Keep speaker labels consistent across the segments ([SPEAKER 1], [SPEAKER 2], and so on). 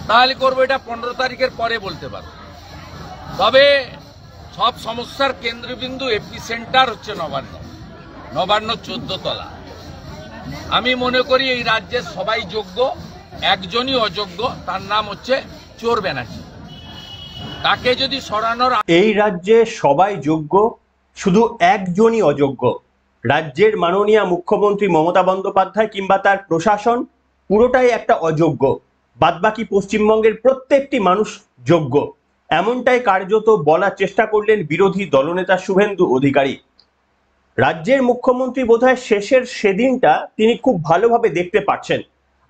[SPEAKER 1] তাহলে করবো, এটা 15 তারিখের পরে বলতে পারবো। তবে সব সমস্যার কেন্দ্রবিন্দু এপি সেন্টার হচ্ছে নবান্ন। নবান্ন 14 তলা। আমি মনে করি এই রাজ্যের সবাই যোগ্য, একজনই অযোগ্য, তার নাম হচ্ছে চোর ব্যানার্জি। তাকে যদি সরানোর,
[SPEAKER 2] এই রাজ্যে সবাই যোগ্য, শুধু একজনই অযোগ্য। রাজ্যের মাননীয় মুখ্যমন্ত্রী মমতা বন্দ্যোপাধ্যায় কিংবা তার প্রশাসন পুরোটাই একটা অযোগ্য। বাদবাকি পশ্চিমবঙ্গের প্রত্যেকটি মানুষ যোগ্য, এমনটাই কার্যত বলার চেষ্টা করলেন বিরোধী দলনেতা শুভেন্দু অধিকারী। রাজ্যের মুখ্যমন্ত্রী বোধহয় শেষের সেদিনটা তিনি খুব ভালোভাবে দেখতে পাচ্ছেন,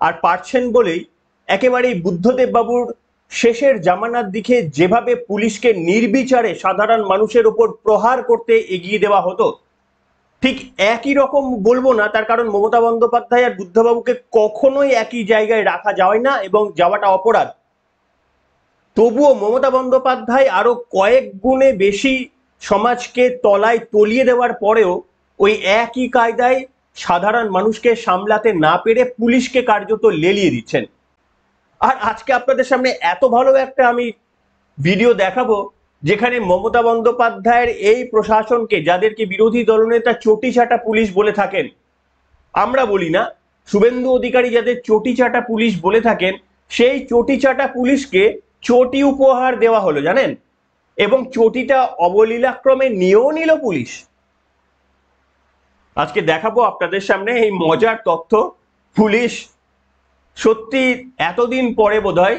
[SPEAKER 2] আর পারছেন বলেই একেবারেই বুদ্ধদেব বাবুর শেষের জামানার দিকে যেভাবে পুলিশকে নির্বিচারে সাধারণ মানুষের উপর প্রহার করতে এগিয়ে দেওয়া হতো, ঠিক একই রকম বলবো না, তার কারণ মমতা বন্দ্যোপাধ্যায় আর বুদ্ধবাবুকে কখনোই একই জায়গায় রাখা যায় না এবং যাওয়াটা অপরাধ। তবুও মমতা বন্দ্যোপাধ্যায় আরো কয়েক গুণে বেশি সমাজকে তলায় তলিয়ে দেওয়ার পরেও ওই একই কায়দায় সাধারণ মানুষকে সামলাতে না পেরে পুলিশকে কার্যত লেলিয়ে দিচ্ছেন। আর আজকে আপনাদের সামনে এত ভালো একটা আমি ভিডিও দেখাবো যেখানে মমতা বন্দ্যোপাধ্যায়ের এই প্রশাসনকে, যাদেরকে বিরোধী দলনেতা চটি চাটা পুলিশ বলে থাকেন, আমরা বলি না, শুভেন্দু অধিকারী যাদের চটি চাটা পুলিশ বলে থাকেন, সেই চটি চাটা পুলিশকে চটি উপহার দেওয়া হলো জানেন, এবং চটিটা অবলীলাক্রমে নিয়েও নিল পুলিশ। আজকে দেখাবো আপনাদের সামনে এই মজার তথ্য। পুলিশ সত্যি এতদিন পরে বোধহয়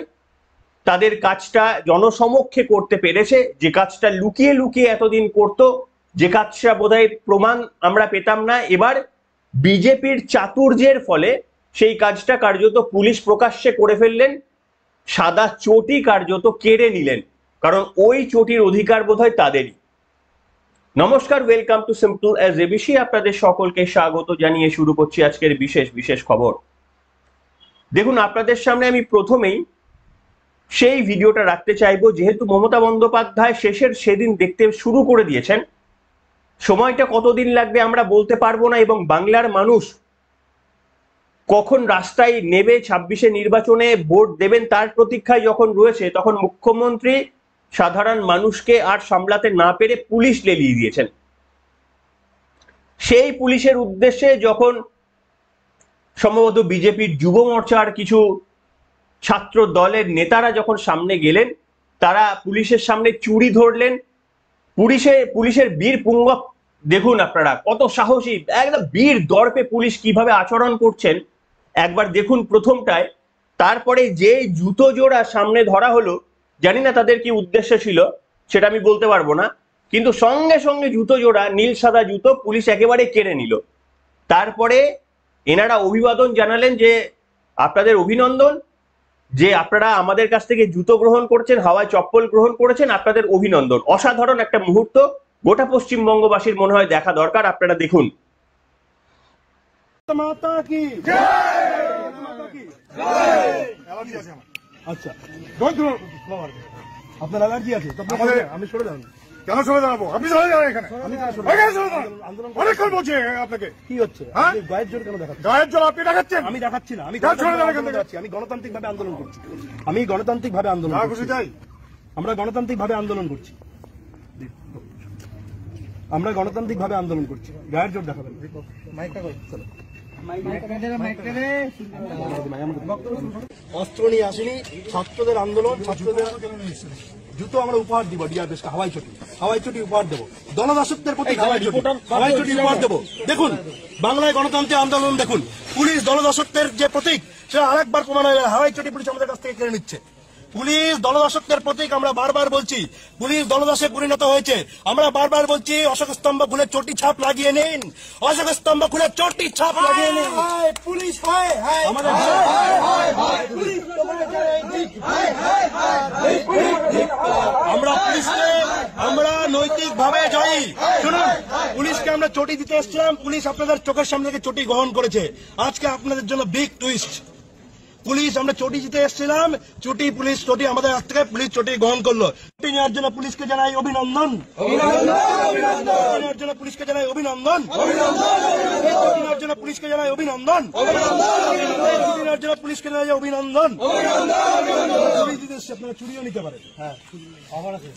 [SPEAKER 2] তাদের কাজটা জনসমক্ষে করতে পেরেছে, যে কাজটা লুকিয়ে লুকিয়ে এতদিন করত, যে কাজটা বোধহয় প্রমাণ আমরা পেতাম না, এবার বিজেপির চাতুর্যের ফলে সেই কাজটা কার্যত পুলিশ প্রকাশ্যে করে ফেললেন। সাদা চটি কার্যত কেড়ে নিলেন, কারণ ওই চটির অধিকার বোধহয় তাদেরই। নমস্কার, welcome to simple as ABC. আপনাদের সকলকে স্বাগত জানিয়ে শুরু করছি আজকের বিশেষ খবর। দেখুন, আপনাদের সামনে আমি প্রথমেই সেই ভিডিওটা রাখতে চাইবো, যেহেতু মমতা বন্দ্যোপাধ্যায় শেষের সেদিন দেখতে শুরু করে দিয়েছেন। সময়টা কতদিন লাগবে আমরা বলতে পারবো না, এবং বাংলার মানুষ কখন রাস্তায় নেবে 26-এ নির্বাচনে ভোট দেবেন তার প্রতীক্ষায় যখন রয়েছে, তখন মুখ্যমন্ত্রী সাধারণ মানুষকে আর সামলাতে না পেরে পুলিশ লেলিয়ে দিয়েছেন। সেই পুলিশের উদ্দেশ্যে যখন সম্ভবত বিজেপির যুব মোর্চার কিছু ছাত্র দলের নেতারা যখন সামনে গেলেন, তারা পুলিশের সামনে চুরি ধরলেন। পুলিশের বীর পুঙ্গ দেখুন আপনারা, কত সাহসী, একদম বীর দর্পে পুলিশ কিভাবে আচরণ করছেন একবার দেখুন প্রথমটায়। তারপরে যে জুতো জোড়া সামনে ধরা হলো, জানি না তাদের কি উদ্দেশ্য ছিল, সেটা আমি বলতে পারবো না, কিন্তু সঙ্গে সঙ্গে জুতো জোড়া, নীল সাদা জুতো, পুলিশ একেবারে কেড়ে নিল। তারপরে এনারা অভিবাদন জানালেন যে আপনাদের অভিনন্দন, যে আপনারা আমাদের কাছ থেকে জুতো গ্রহণ করছেন, হাওয়ায় চপ্পল গ্রহণ করেছেন, আপনাদের অভিনন্দন। অসাধারণ একটা মুহূর্ত, গোটা পশ্চিমবঙ্গবাসীর মনে হয় দেখা দরকার। আপনারা দেখুন।
[SPEAKER 3] আচ্ছা, আপনার অ্যালার্জি আছে? আমি সরে যান। কেন সরে দাঁড়াবো? আপনি সরে যান। এখানে অনেকক্ষণ বলছি আপনাকে। কি হচ্ছে? গায়ের জোর কেন দেখাচ্ছেন? গায়ের জোর আপনি দেখাচ্ছেন? আমি দেখাচ্ছি না। আমি গণতান্ত্রিক ভাবে আন্দোলন করছি। আমরা গণতান্ত্রিক ভাবে আন্দোলন করছি। গায়ের জোর দেখাবেন। অস্ত্র নিয়ে আসেনি, ছাত্রদের আন্দোলন, ছাত্রদের জুতো আমরা উপহার দিব, ডিআরএসকে হাওয়াই চটি উপহার দেবো, দলদাসত্বের প্রতি হাওয়াই চটি উপহার দেবো। দেখুন, বাংলায় গণতন্ত্রের আন্দোলন দেখুন, পুলিশ দলদাসত্বের যে প্রতীক সেটা আরেকবার প্রমাণ হয়ে গেল। হাওয়াই চটি পুলিশ আমাদের কাছ থেকে কেড়ে নিচ্ছে। পুলিশ দলদাসত্বের প্রতীক, আমরা বারবার বলছি পুলিশ দলদাসে পরিণত হয়েছে। আমরা বারবার বলছি অশোক স্তম্ভ খুলে চটি ছাপ লাগিয়ে নিন, অশোক স্তম্ভ খুলে চটি ছাপ লাগিয়ে নিন। পুলিশ আমরা নৈতিক ভাবে জয়ী। শুনুন, পুলিশকে আমরা চটি দিতে এসেছিলাম, পুলিশ আপনাদের চোখের সামনে থেকে চটি গ্রহণ করেছে। আজকে আপনাদের জন্য বিগ টুইস্ট। পুলিশ আমরা চটি জিতে এসেছিলাম, পুলিশ চটি আমাদের কাছ থেকে পুলিশ চটি গ্রহণ করলো। চটি নেওয়ার জন্য পুলিশকে জানাই অভিনন্দন। পুলিশকে জানাই অভিনন্দন। পুলিশকে জানাই অভিনন্দন। পুলিশকে জানাই অভিনন্দন। এসছে, আপনারা চুরিও নিতে পারেন। হ্যাঁ, আবার আছে।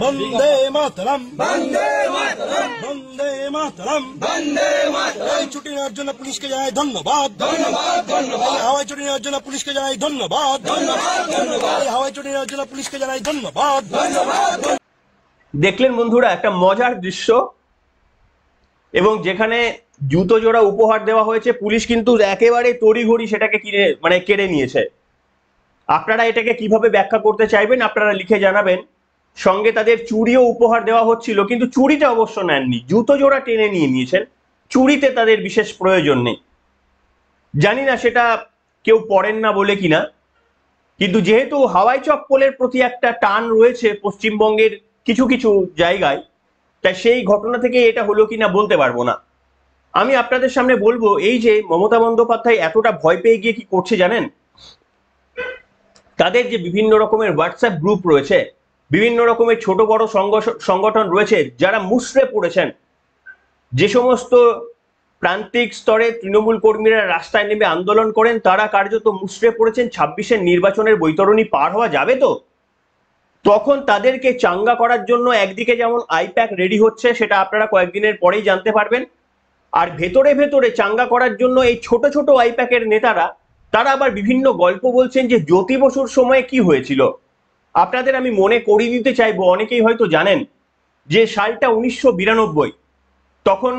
[SPEAKER 3] বন্দে মাতরম, বন্দে মাতরম, বন্দে মাতরম, বন্দে মাতরম। এই ছুটি নেওয়ার জন্য পুলিশকে জানাই ধন্যবাদ, ধন্যবাদ, ধন্যবাদ। হাওয়াই ছুটি নেওয়ার জন্য পুলিশকে জানাই ধন্যবাদ, ধন্যবাদ, ধন্যবাদ। হাওয়াই ছুটি নেওয়ার জন্য পুলিশকে জানাই ধন্যবাদ, ধন্যবাদ।
[SPEAKER 2] দেখলেন বন্ধুরা একটা মজার দৃশ্য, এবং যেখানে জুতো জোড়া উপহার দেওয়া হয়েছে, পুলিশ কিন্তু একেবারে তড়িঘড়ি সেটাকে কেড়ে নিয়েছে। আপনারা এটাকে কিভাবে ব্যাখ্যা করতে চাইবেন আপনারা লিখে জানাবেন। সঙ্গে তাদের চুড়িও উপহার দেওয়া হচ্ছিল, কিন্তু চুড়িটা অবশ্য নেননি, জুতো জোড়া টেনে নিয়ে নিয়েছেন। চুড়িতে তাদের বিশেষ প্রয়োজন নেই। জানি না সেটা কেউ পড়েন না বলে কিনা, কিন্তু যেহেতু হাওয়াই চপ্পলের প্রতি একটা টান রয়েছে পশ্চিমবঙ্গের কিছু কিছু জায়গায়, তাই সেই ঘটনা থেকে এটা হলো কিনা বলতে পারবো না। আমি আপনাদের সামনে বলবো, এই যে মমতা বন্দ্যোপাধ্যায় এতটা ভয় পেয়ে গিয়ে কি করছে জানেন? তাদের যে বিভিন্ন রকমের হোয়াটসঅ্যাপ গ্রুপ রয়েছে, বিভিন্ন রকমের ছোট বড় সংগঠন রয়েছে যারা মুষড়ে পড়েছেন, যে সমস্ত প্রান্তিক স্তরে তৃণমূল কর্মীরা রাস্তায় নেমে আন্দোলন করেন, তারা কার্যত মুষড়ে পড়েছেন 26-এর নির্বাচনের বৈতরণী পার হওয়া যাবে তো। তখন তাদেরকে চাঙ্গা করার জন্য একদিকে যেমন আইপ্যাক রেডি হচ্ছে, সেটা আপনারা কয়েকদিনের পরেই জানতে পারবেন, আর ভেতরে ভেতরে চাঙ্গা করার জন্য এই ছোট ছোট আইপ্যাকের নেতারা তারা আবার বিভিন্ন গল্প বলছেন যে জ্যোতি বসুর সময়ে কি হয়েছিল। আপনাদের আমি মনে করিয়ে দিতে চাইবো, অনেকেই হয়তো জানেন যে সালটা 1992, তখন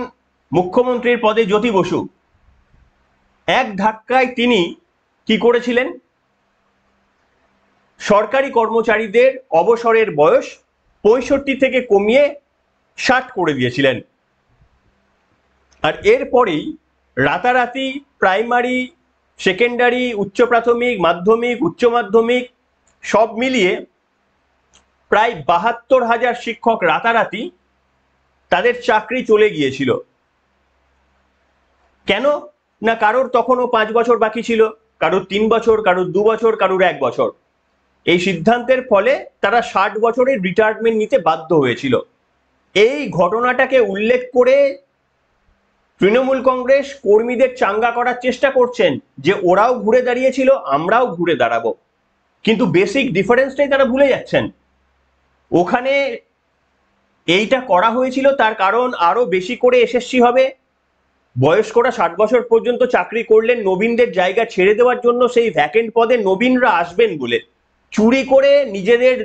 [SPEAKER 2] মুখ্যমন্ত্রীর পদে জ্যোতি বসু। এক ধাক্কায় তিনি কি করেছিলেন? সরকারি কর্মচারীদের অবসরের বয়স 65 থেকে কমিয়ে 60 করে দিয়েছিলেন। আর এরপরেই রাতারাতি প্রাইমারি, সেকেন্ডারি, উচ্চ প্রাথমিক, মাধ্যমিক, উচ্চ মাধ্যমিক সব মিলিয়ে প্রায় 72,000 শিক্ষক রাতারাতি তাদের চাকরি চলে গিয়েছিল। কেন না? কারোর তখনও 5 বছর বাকি ছিল, কারোর 3 বছর, কারোর 2 বছর, কারোর 1 বছর। এই সিদ্ধান্তের ফলে তারা 60 বছরের রিটায়ারমেন্ট নিতে বাধ্য হয়েছিল। এই ঘটনাটাকে উল্লেখ করে তৃণমূল কংগ্রেস কর্মীদের চাঙ্গা করার চেষ্টা করছেন যে ওরাও ঘুরে দাঁড়িয়েছিল, আমরাও ঘুরে দাঁড়াবো। কিন্তু বেসিক ডিফারেন্সটাই তারা ভুলে যাচ্ছেন। ওখানে এইটা করা হয়েছিল তার কারণ আরো বেশি করে এসএসসি হবে, বয়স্করা 60 বছর পর্যন্ত চাকরি করলেন, নবীনদের জায়গা ছেড়ে দেওয়ার জন্য সেই ভ্যাকেন্ট পদে নবীনরা আসবেন বলে। চুরি করে নিজেদের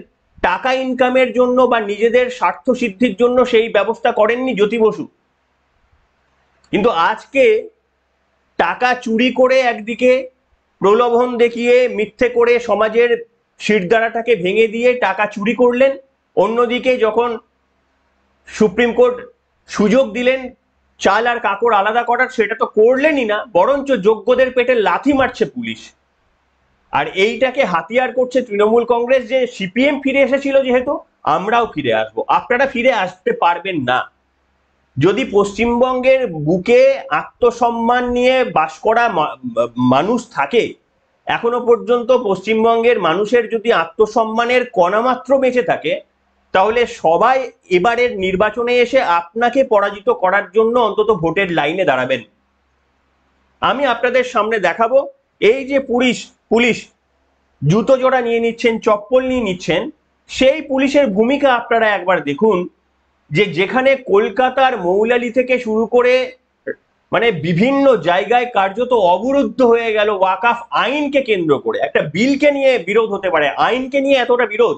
[SPEAKER 2] টাকা ইনকামের জন্য বা নিজেদের স্বার্থ সিদ্ধির জন্য সেই ব্যবস্থা করেননি জ্যোতি বসু। কিন্তু আজকে টাকা চুরি করে একদিকে প্রলোভন দেখিয়ে মিথ্যে করে সমাজের শিরদাঁড়াটাকে ভেঙে দিয়ে টাকা চুরি করলেন, অন্যদিকে যখন সুপ্রিম কোর্ট সুযোগ দিলেন চাল আর কাপড় আলাদা করার, সেটা তো করলেনই না, বরঞ্চ যোগ্যদের পেটে লাথি মারছে পুলিশ। আর এইটাকে হাতিয়ার করছে তৃণমূল কংগ্রেস যে সিপিএম ফিরে এসেছিল, যেহেতু আমরাও ফিরে আসবো। আপনারা ফিরে আসতে পারবেন না। যদি পশ্চিমবঙ্গের বুকে আত্মসম্মান নিয়ে বাস করা মানুষ থাকে, এখনো পর্যন্ত পশ্চিমবঙ্গের মানুষের যদি আত্মসম্মানের কণামাত্র বেঁচে থাকে, তাহলে সবাই এবারের নির্বাচনে এসে আপনাকে পরাজিত করার জন্য অন্তত ভোটের লাইনে দাঁড়াবেন। আমি আপনাদের সামনে দেখাবো এই যে পুলিশ জুতো জোড়া নিয়ে নিচ্ছেন, চপ্পল নিয়ে নিচ্ছেন, সেই পুলিশের ভূমিকা আপনারা একবার দেখুন। যেখানে কলকাতার মৌলালি থেকে শুরু করে বিভিন্ন জায়গায় কার্যত অবরুদ্ধ হয়ে গেল ওয়াকফ আইনকে কেন্দ্র করে। একটা বিলকে নিয়ে বিরোধ হতে পারে, আইনকে নিয়ে এতটা বিরোধ।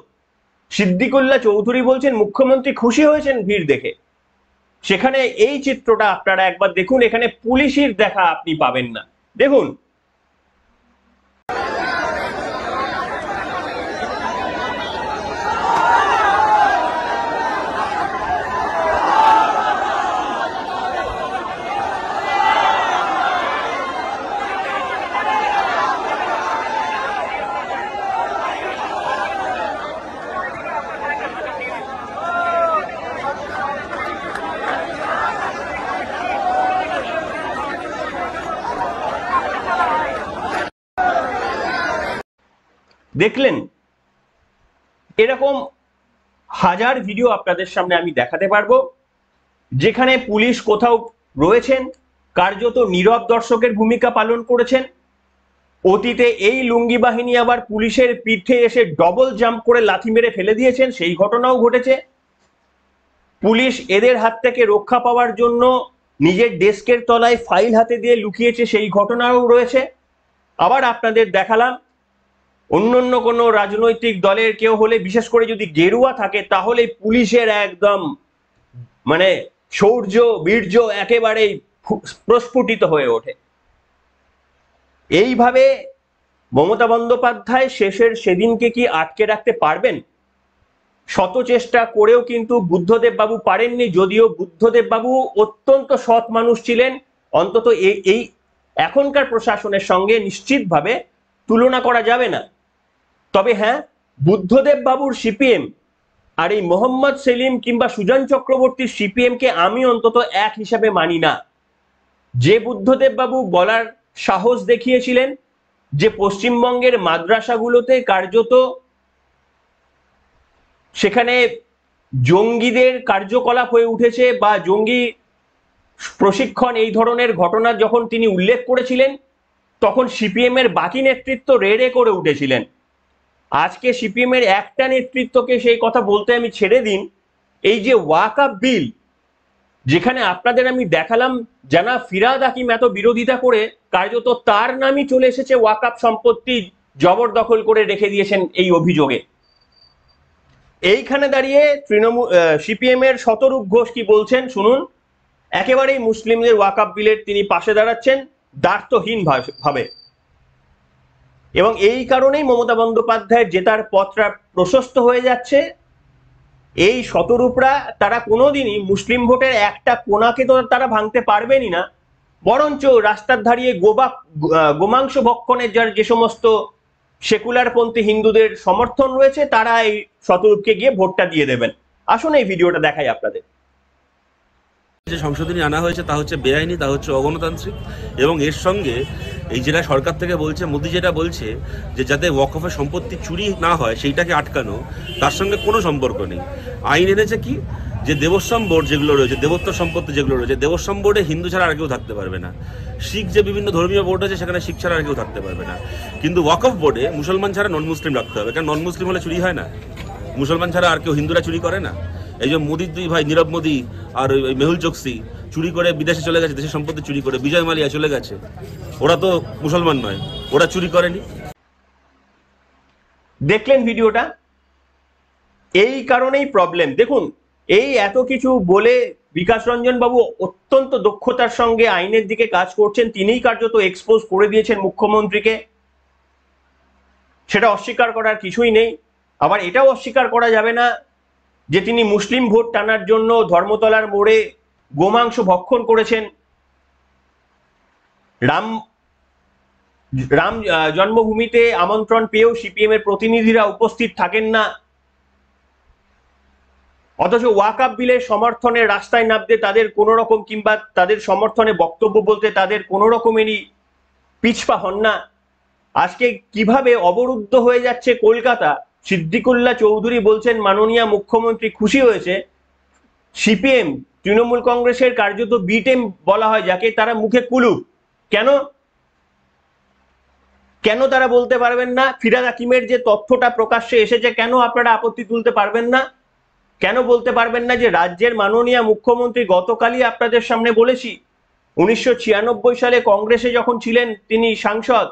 [SPEAKER 2] সিদ্দিকুল্লাহ চৌধুরী বলছেন মুখ্যমন্ত্রী খুশি হয়েছেন ভিড় দেখে। সেখানে এই চিত্রটা আপনারা একবার দেখুন, এখানে পুলিশের দেখা আপনি পাবেন না। দেখুন, দেখলেন? এরকম হাজার ভিডিও আপনাদের সামনে আমি দেখাতে পারবো, যেখানে পুলিশ কোথাও রয়েছেন কার্যত নীরব দর্শকের ভূমিকা পালন করেছেন, অতীতে এই লুঙ্গি বাহিনী আবার পুলিশের পিঠে এসে ডবল জাম্প করে লাথি মেরে ফেলে দিয়েছেন, সেই ঘটনাও ঘটেছে। পুলিশ এদের হাত থেকে রক্ষা পাওয়ার জন্য নিজের ডেস্কের তলায় ফাইল হাতে দিয়ে লুকিয়েছে, সেই ঘটনাও রয়েছে। আবার আপনাদের দেখালাম অন্য কোনো রাজনৈতিক দলের কেউ হলে, বিশেষ করে যদি গেরুয়া থাকে, তাহলে পুলিশের একদম মানে শৌর্য বীর্য একেবারেই প্রস্ফুটিত হয়ে ওঠে। এইভাবে মমতা বন্দ্যোপাধ্যায় শেষের সেদিনকে কি আটকে রাখতে পারবেন? শত চেষ্টা করেও কিন্তু বুদ্ধদেব বাবু পারেননি, যদিও বুদ্ধদেব বাবু অত্যন্ত সৎ মানুষ ছিলেন, অন্তত এই এখনকার প্রশাসনের সঙ্গে নিশ্চিতভাবে তুলনা করা যাবে না। তবে হ্যাঁ, বুদ্ধদেব বাবুর সিপিএম আর এই মোহাম্মদ সেলিম কিংবা সুজন চক্রবর্তীর সিপিএম কে আমি অন্তত এক হিসাবে মানি না। যে বুদ্ধদেব বাবু বলার সাহস দেখিয়েছিলেন যে পশ্চিমবঙ্গের মাদ্রাসাগুলোতে কার্যত সেখানে জঙ্গিদের কার্যকলাপ হয়ে উঠেছে বা জঙ্গি প্রশিক্ষণ, এই ধরনের ঘটনা যখন তিনি উল্লেখ করেছিলেন, তখন সিপিএম এর বাকি নেতৃত্ব রেড়ে করে উঠেছিলেন। আজকে সিপিএম এর একটা নেতৃত্বকে সেই কথা বলতে আমি ছেড়ে দিন। এই যে ওয়াকআপ বিল, যেখানে আপনাদের আমি দেখালাম জানা ফিরাদ হাকিম এত বিরোধিতা করে কার্যত তার নামই চলে এসেছে ওয়াকআপ সম্পত্তি জবরদখল করে রেখে দিয়েছেন এই অভিযোগে। এইখানে দাঁড়িয়ে সিপিএম এর শতরূপ ঘোষ কি বলছেন শুনুন। একেবারেই মুসলিমদের ওয়াকআপ বিলের তিনি পাশে দাঁড়াচ্ছেন দ্বার্থহীন ভাবে, এবং এই কারণেই মমতা বন্দ্যোপাধ্যায়ের জেতার পথটা প্রশস্ত হয়ে যাচ্ছে। এই শতরূপরা তারা কোনোদিনই মুসলিম ভোটের একটা কোনাকে তো তারা ভাঙতে পারবেনই না, বরঞ্চ রাস্তার ধারিয়ে গোমাংস ভক্ষণের যার যে সমস্ত সেকুলারপন্থী হিন্দুদের সমর্থন রয়েছে, তারা এই শতরূপকে গিয়ে ভোটটা দিয়ে দেবেন। আসুন এই ভিডিওটা দেখাই আপনাদের।
[SPEAKER 4] যে সংশোধনী আনা হয়েছে তা হচ্ছে বেআইনি, তা হচ্ছে অগণতান্ত্রিক, এবং এর সঙ্গে এই যেটা সরকার থেকে বলছে, মোদি যেটা বলছে যে যাতে ওয়াকফের সম্পত্তি চুরি না হয় সেইটাকে আটকানো, তার সঙ্গে কোনো সম্পর্ক নেই। আইন এনেছে কি, যে দেবস্বম বোর্ড যেগুলো রয়েছে, দেবোত্তর সম্পত্তি যেগুলো রয়েছে, দেবস্বম বোর্ডে হিন্দু ছাড়া আর কেউ থাকতে পারবে না। শিখ যে বিভিন্ন ধর্মীয় বোর্ড আছে সেখানে শিখ ছাড়া আর কেউ থাকতে পারবে না। কিন্তু ওয়াকফ বোর্ডে মুসলমান ছাড়া নন মুসলিম রাখতে হবে, কারণ নন মুসলিম হলে চুরি হয় না, মুসলমান ছাড়া আর কেউ হিন্দুরা চুরি করে না। এই যে মোদির দুই ভাই নীরব মোদি আর ওই মেহুল চোকসি চুরি করে বিদেশে চলে গেছে, দেশের সম্পত্তি চুরি করে, বিজয় মালিয়া চলে গেছে, ওরা তো মুসলমান নয়, ওরা চুরি করেনি।
[SPEAKER 2] দেখলেন ভিডিওটা? এই কারণেই প্রবলেম। দেখুন, এই এত কিছু বলে বিকাশ রঞ্জন বাবু অত্যন্ত দক্ষতার সঙ্গে আইনের দিকে কাজ করছেন, তিনিই কার্যত এক্সপোজ করে দিয়েছেন মুখ্যমন্ত্রীকে, সেটা অস্বীকার করার কিছুই নেই। আবার এটাও অস্বীকার করা যাবে না যে তিনি মুসলিম ভোট টানার জন্য ধর্মতলার মোড়ে গোমাংস ভক্ষণ করেছেন। রাম জন্মভূমিতে আমন্ত্রণ পেয়েও সিপিএম এর প্রতিনিধিরা উপস্থিত থাকেন না, অথচ ওয়াকআপ বিলের সমর্থনে রাস্তায় নামতে তাদের কোন রকম, কিংবা তাদের সমর্থনে বক্তব্য বলতে তাদের কোন রকমেরই পিছপা হন না। আজকে কিভাবে অবরুদ্ধ হয়ে যাচ্ছে কলকাতা, সিদ্দিকুল্লাহ চৌধুরী বলছেন মাননীয় মুখ্যমন্ত্রী খুশি হয়েছে। সিপিএম তৃণমূল কংগ্রেসের কার্যত বি টিম বলা হয় যাকে, তারা মুখে কুলুপ। কেন তারা বলতে পারবেন না? ফিরাদ হাকিমের যে তথ্যটা প্রকাশ্যে এসেছে, কেন আপনারা আপত্তি তুলতে পারবেন না? কেন বলতে পারবেন না যে রাজ্যের মাননীয় মুখ্যমন্ত্রী, গতকালই আপনাদের সামনে বলেছি, 1996 সালে কংগ্রেসে যখন ছিলেন তিনি সাংসদ,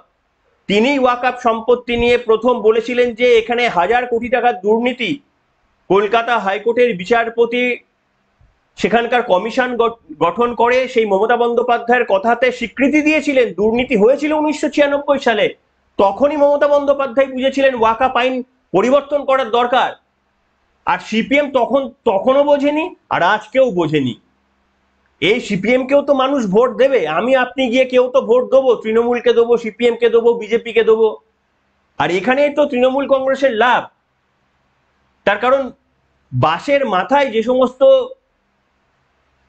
[SPEAKER 2] তিনি ওয়াকআপ সম্পত্তি নিয়ে প্রথম বলেছিলেন যে এখানে 1000 কোটি টাকার দুর্নীতি। কলকাতা হাইকোর্টের বিচারপতি সেখানকার কমিশন গঠন করে সেই মমতা বন্দ্যোপাধ্যায়ের কথাতে স্বীকৃতি দিয়েছিলেন। দুর্নীতি হয়েছিল 1996 সালে, তখনই মমতা বন্দ্যোপাধ্যায় বুঝেছিলেন ওয়াকআপ আইন পরিবর্তন করার দরকার। আর সিপিএম তখনও বোঝেনি, আর আজকেও বোঝেনি। এই সিপিএম কেও তো মানুষ ভোট দেবে, আমি আপনি গিয়ে কেউ তো ভোট দেবো, তৃণমূলকে দেবো, সিপিএম কে দেবো, বিজেপি কে দেবো। আর এখানেই তো তৃণমূল কংগ্রেসের লাভ। তার কারণ বাসের মাথায় যে সমস্ত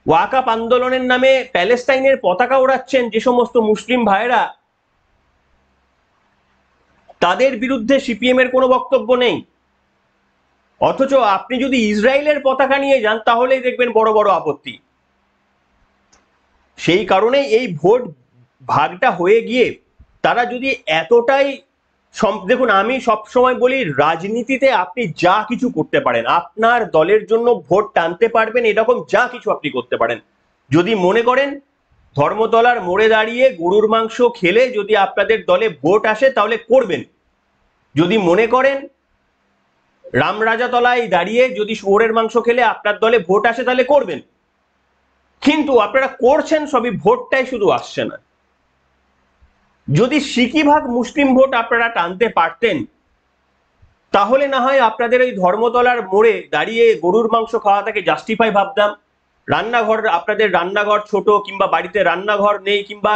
[SPEAKER 2] ওয়াকআপ আন্দোলনের নামে প্যালেস্টাইনের পতাকা ওড়াচ্ছেন যে সমস্ত মুসলিম ভাইরা, তাদের বিরুদ্ধে সিপিএম এর কোনো বক্তব্য নেই। অথচ আপনি যদি ইসরায়েলের পতাকা নিয়ে যান তাহলেই দেখবেন বড় বড় আপত্তি। সেই কারণে এই ভোট ভাগটা হয়ে গিয়ে তারা যদি এতটাই দেখুন, আমি সবসময় বলি রাজনীতিতে আপনি যা কিছু করতে পারেন, আপনার দলের জন্য ভোট টানতে পারবেন, এরকম যা কিছু আপনি করতে পারেন। যদি মনে করেন ধর্মতলার মোড়ে দাঁড়িয়ে গরুর মাংস খেলে যদি আপনাদের দলে ভোট আসে তাহলে করবেন। যদি মনে করেন রামরাজাতলায় দাঁড়িয়ে যদি শুয়োরের মাংস খেলে আপনার দলে ভোট আসে তাহলে করবেন। কিন্তু আপনারা করছেন সবই, ভোটটাই শুধু আসছে না। যদি সিকিভাগ মুসলিম ভোট আপনারা টানতে পারতেন তাহলে না হয় আপনাদের ওই ধর্মতলার মোড়ে দাঁড়িয়ে গরুর মাংস খাওয়াটাকে জাস্টিফাই ভাবতাম। রান্নাঘর, আপনাদের রান্নাঘর ছোট, কিংবা বাড়িতে রান্নাঘর নেই, কিংবা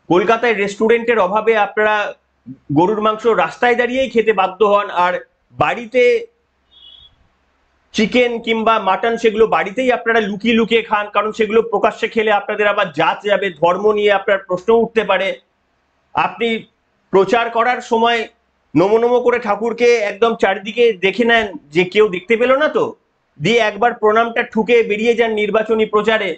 [SPEAKER 2] কলকাতায় রেস্টুরেন্টের অভাবে আপনারা গরুর মাংস রাস্তায় দাঁড়িয়েই খেতে বাধ্য হন, আর বাড়িতে চিকেন কিংবা মাটন সেগুলো বাড়িতেই আপনারা লুকিয়ে লুকিয়ে খান, কারণ সেগুলো প্রকাশ্যে খেলে আপনাদের আবার জাত যাবে, ধর্ম নিয়ে আপনার প্রশ্ন উঠতে পারে। আপনি প্রচার করার সময় নমো নমো করে ঠাকুরকে একদম চারিদিকে দেখে নেন যে কেউ দেখতে পেল না তো, দিয়ে একবার প্রণামটা ঠুকে বেরিয়ে যান নির্বাচনী প্রচারে।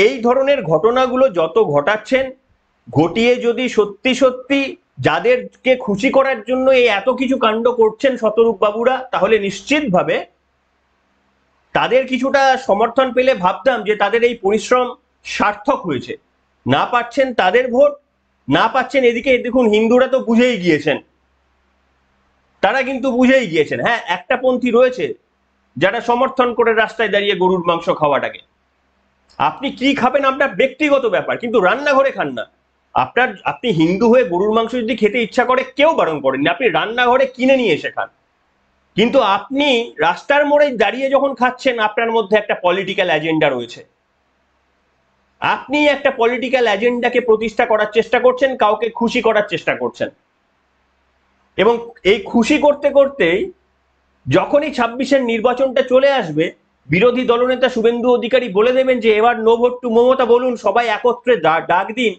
[SPEAKER 2] এই ধরনের ঘটনাগুলো যত ঘটাচ্ছেন, ঘটিয়ে যদি সত্যি সত্যি যাদেরকে খুশি করার জন্য এই এত কিছু কাণ্ড করছেন শতরূপ বাবুরা, তাহলে নিশ্চিতভাবে তাদের কিছুটা সমর্থন পেলে ভাবতাম যে তাদের এই পরিশ্রম সার্থক হয়েছে। না পাচ্ছেন তাদের ভোট, না পাচ্ছেন এদিকে দেখুন হিন্দুরা তো বুঝেই গিয়েছেন, তারা কিন্তু বুঝেই গিয়েছেন। হ্যাঁ, একটা পন্থী রয়েছে যারা সমর্থন করে রাস্তায় দাঁড়িয়ে গরুর মাংস খাওয়াটাকে। আপনি কি খাবেন আপনার ব্যক্তিগত ব্যাপার, কিন্তু রান্নাঘরে খান না। আপনি হিন্দু হয়ে গরুর মাংস যদি খেতে ইচ্ছা করে কেউ বারণ করেননি, আপনি রান্নাঘরে কিনে নিয়ে এসে খান। কিন্তু আপনি রাস্তার মোড়ে দাঁড়িয়ে যখন খাচ্ছেন, আপনার মধ্যে একটা পলিটিক্যাল এজেন্ডা রয়েছে। আপনি একটা পলিটিক্যাল এজেন্ডাকে প্রতিষ্ঠা করার চেষ্টা করছেন, কাউকে খুশি করার চেষ্টা করছেন, এবং এই খুশি করতে করতেই যখনই 26-এর নির্বাচনটা চলে আসবে, বিরোধী দলনেতা শুভেন্দু অধিকারী বলে দেবেন যে এবার নো ভোট টু মমতা বলুন, সবাই একত্রে ডাক দিন।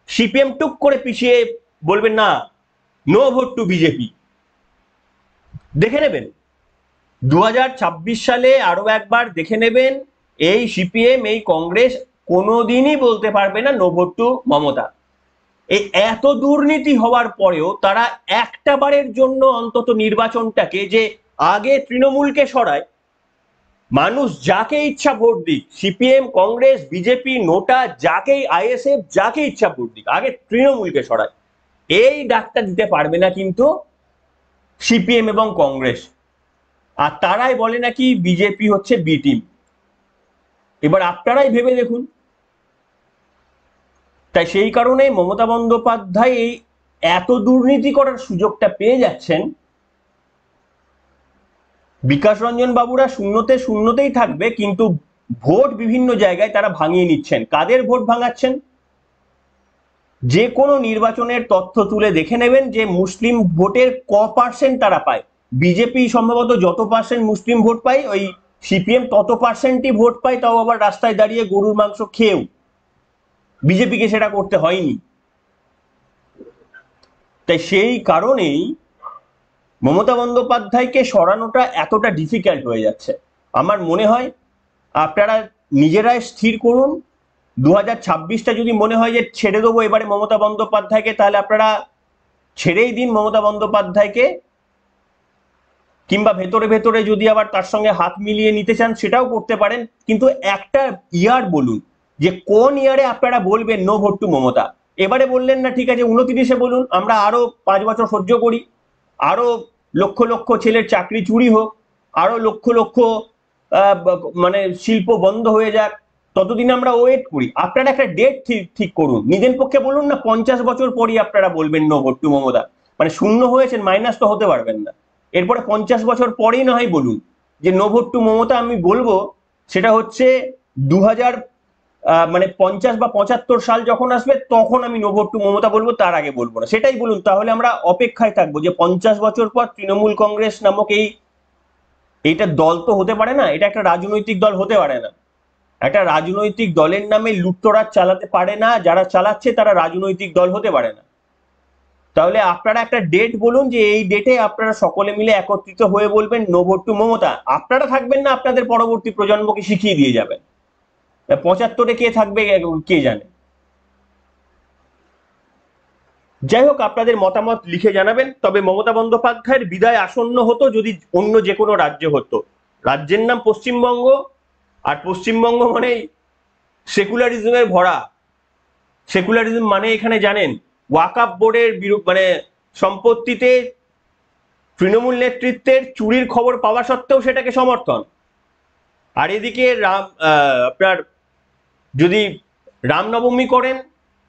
[SPEAKER 2] সিপিএম টুক করে পিছিয়ে বলবেন না, নো ভোট টু বিজেপি। দেখে নেবেন 2026 সালে আরো একবার দেখে নেবেন, এই সিপিএম এই কংগ্রেস কোনোদিনই বলতে পারবে না নো ভোট টু মমতা। এই এত দুর্নীতি হওয়ার পরেও তারা একটা বারের জন্য অন্তত নির্বাচনটাকে, যে আগে তৃণমূলকে সরায়, মানুষ যাকে ইচ্ছা ভোট দিক, সিপিএম কংগ্রেস বিজেপি নোটা যাকেই আইএসএফ যাকে ইচ্ছা ভোট দিক, আগে তৃণমূলকে সরায়, এই ডাকটা দিতে পারবে না কিন্তু সিপিএম এবং কংগ্রেস। আর তারাই বলে নাকি বিজেপি হচ্ছে বি টিম। এবার আপনারাই ভেবে দেখুন। তাই সেই কারণে মমতা বন্দ্যোপাধ্যায় এই এত দুর্নীতি করার সুযোগটা পেয়ে যাচ্ছেন। বিকাশ রঞ্জন বাবুরা শূন্যতেই থাকবে, কিন্তু ভোট বিভিন্ন জায়গায় তারা ভাঙিয়ে নিচ্ছেন। কাদের ভোট ভাঙাচ্ছেন? যে কোনো নির্বাচনের তথ্য তুলে দেখে নেবেন যে মুসলিম ভোটের % তারা পায়। বিজেপি সম্ভবত যত % মুসলিম ভোট পায়, ওই সিপিএম তত % ভোট পায়, তাও আবার রাস্তায় দাঁড়িয়ে গরুর মাংস খেয়েও। বিজেপিকে সেটা করতে হয়নি। তাই সেই কারণেই মমতা বন্দ্যোপাধ্যায়কে সরানোটা এতটা ডিফিকাল্ট হয়ে যাচ্ছে। আমার মনে হয় আপনারা নিজেরাই স্থির করুন, 2026টা যদি মনে হয় যে ছেড়ে দেবো এবারে মমতা বন্দ্যোপাধ্যায়কে, তাহলে আপনারা ছেড়েই দিন মমতা বন্দ্যোপাধ্যায়কে। কিংবা ভেতরে ভেতরে যদি আবার তার সঙ্গে হাত মিলিয়ে নিতে চান সেটাও করতে পারেন, কিন্তু একটা ইয়ার বলুন যে কোন ইয়ারে আপনারা বলবেন নো ভোট টু মমতা। এবারে বললেন না, ঠিক আছে 29-এ বলুন, আমরা আরো 5 বছর সহ্য করি, আরো লক্ষ লক্ষ ছেলের চাকরি চুরি হোক, আরো লক্ষ লক্ষ মানে শিল্প বন্ধ হয়ে যাক, ততদিন আমরা ওয়েট করি। আপনারা একটা ডেট ঠিক করুন, নিজের পক্ষে বলুন না 50 বছর পরই আপনারা বলবেন নো ভোট টু মমতা। মানে শূন্য হয়েছেন, মাইনাস তো হতে পারবেন না। এরপরে 50 বছর পরেই না হয় বলুন যে নো ভোট টু মমতা। আমি বলবো সেটা হচ্ছে 2000 মানে 50 বা 75 সাল যখন আসবে তখন আমি নো ভোট টু মমতা বলবো, তার আগে বলবো না। সেটাই বলুন, তাহলে আমরা অপেক্ষায় থাকবো যে 50 বছর পর তৃণমূল কংগ্রেস নামক এইটা দল তো হতে পারে না, এটা একটা রাজনৈতিক দল হতে পারে না। একটা রাজনৈতিক দলের নামে লুটতরাজ চালাতে পারে না, যারা চালাচ্ছে তারা রাজনৈতিক দল হতে পারে না। তাহলে আপনারা একটা ডেট বলুন যে এই ডেটে আপনারা সকলে মিলে একত্রিত হয়ে বলবেন নো ভোট টু মমতা। আপনারা থাকবেন না, আপনাদের পরবর্তী প্রজন্মকে শিখিয়ে দিয়ে যাবেন। 75-এ কে থাকবে কে জানে। যাই হোক, আপনাদের মতামত লিখে জানাবেন। তবে মমতা বন্দ্যোপাধ্যায়ের বিদায় আসন্ন হতো যদি অন্য যে কোনো রাজ্যে হতো। রাজ্যের নাম পশ্চিমবঙ্গ, আর পশ্চিমবঙ্গ মানেই সেকুলারিজমের ভরা। সেকুলারিজম মানে এখানে জানেন, ওয়াকফ বোর্ডের মানে সম্পত্তিতে তৃণমূল নেতৃত্বের চুরির খবর পাওয়া সত্ত্বেও সেটাকে সমর্থন। আর এদিকে আপনার যদি রামনবমী করেন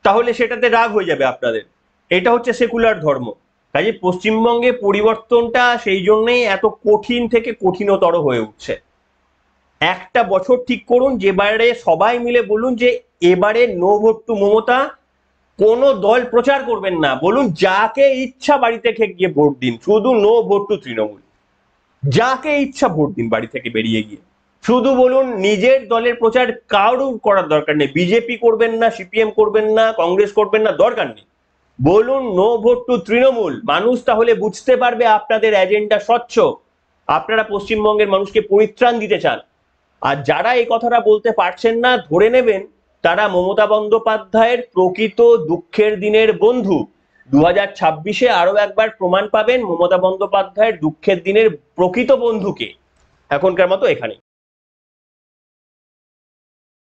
[SPEAKER 2] তাহলে সেটাতে রাগ হয়ে যাবে আপনাদের। এটা হচ্ছে সেকুলার ধর্ম। কাজে পশ্চিমবঙ্গে পরিবর্তনটা সেই জন্যই এত কঠিন থেকে কঠিনতর হয়ে উঠছে। একটা বছর ঠিক করুন যেবারে সবাই মিলে বলুন যে এবারে নো ভোট টু মমতা। কোনো দল প্রচার করবেন না, বলুন যাকে ইচ্ছা বাড়ি থেকে গিয়ে ভোট দিন, শুধু নো ভোট টু তৃণমূল। যাকে ইচ্ছা ভোট দিন বাড়ি থেকে বেরিয়ে গিয়ে, শুধু বলুন নিজের দলের প্রচার কারোর করার দরকার নেই। বিজেপি করবেন না, সিপিএম করবেন না, কংগ্রেস করবেন না, দরকার নেই। বলুন নো ভোট টু তৃণমূল। মানুষ তাহলে বুঝতে পারবে আপনাদের এজেন্ডা স্বচ্ছ, আপনারা পশ্চিমবঙ্গের মানুষকে পরিত্রাণ দিতে চান। আর যারা এই কথাটা বলতে পারছেন না, ধরে নেবেন তারা মমতা বন্দ্যোপাধ্যায়ের প্রকৃত দুঃখের দিনের বন্ধু। 2026-এ আরো একবার প্রমাণ পাবেন মমতা বন্দ্যোপাধ্যায়ের দুঃখের দিনের প্রকৃত বন্ধুকে। এখনকার মতো এখানেই।